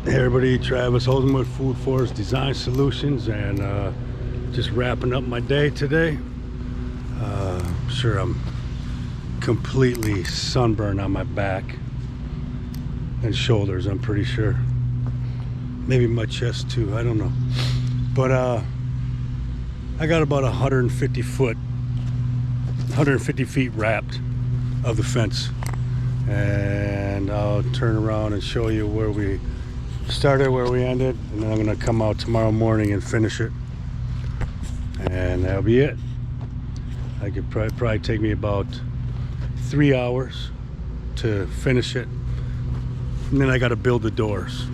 Hey everybody, Travis Holzem with Food Foret Design Solutions, and just wrapping up my day today. I'm sure I'm completely sunburned on my back and shoulders, I'm pretty sure. Maybe my chest too, I don't know. But I got about 150 feet wrapped of the fence. And I'll turn around and show you where we started, where we ended, and then I'm gonna come out tomorrow morning and finish it, and that'll be it. I could probably take me about 3 hours to finish it, and then I got to build the doors.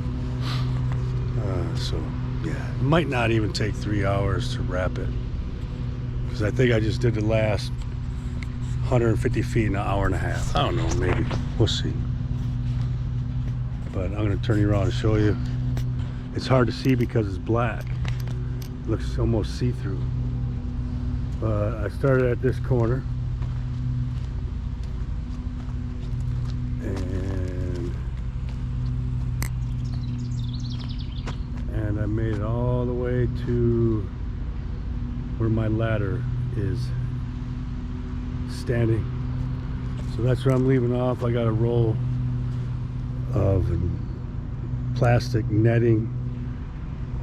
So yeah, it might not even take 3 hours to wrap it, because I think I just did the last 150 feet in an hour and a half. I don't know, maybe we'll see. But I'm going to turn you around and show you. It's hard to see because it's black. It looks almost see-through. But I started at this corner, and I made it all the way to where my ladder is standing. So that's where I'm leaving off. I got a roll of plastic netting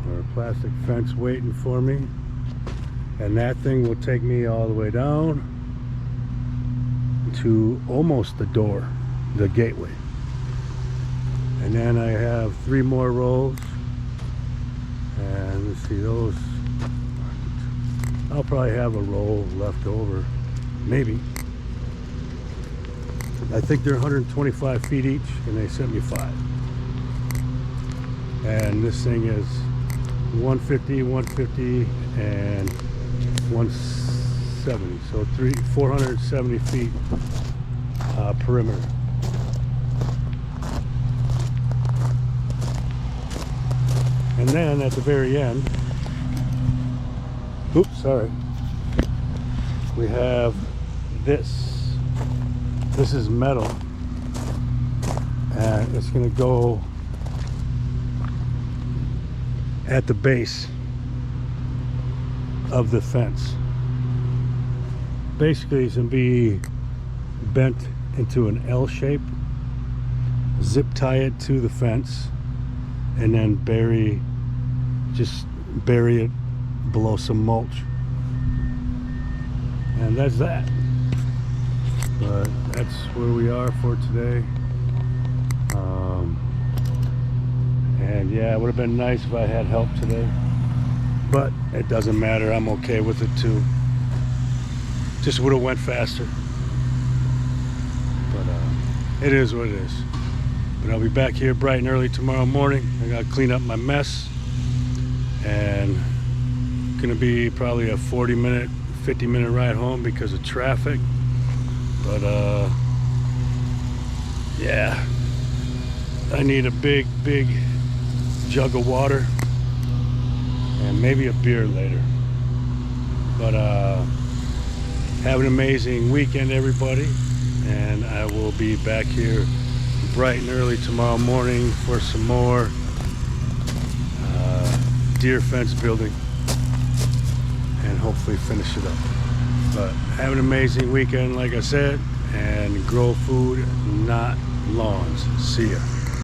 or plastic fence waiting for me, and that thing will take me all the way down to almost the door, the gateway. And then I have 3 more rolls, and let's see, those I'll probably have a roll left over, maybe. I think they're 125 feet each, and they sent me 5. And this thing is 150, 150, and 170. So 470 feet perimeter. And then at the very end, oops, sorry, we have this. This is metal, and it's going to go at the base of the fence. Basically, it's going to be bent into an L shape, zip tie it to the fence, and then just bury it below some mulch. And that's that. But that's where we are for today. And yeah, it would have been nice if I had help today, but it doesn't matter. I'm okay with it too. Just would have went faster. But it is what it is. But I'll be back here bright and early tomorrow morning. I gotta clean up my mess, and gonna be probably a 40-minute, 50-minute ride home because of traffic. But yeah, I need a big jug of water and maybe a beer later. But have an amazing weekend, everybody, and I will be back here bright and early tomorrow morning for some more deer fence building, and hopefully finish it up. But have an amazing weekend, like I said, and grow food, not lawns. See ya.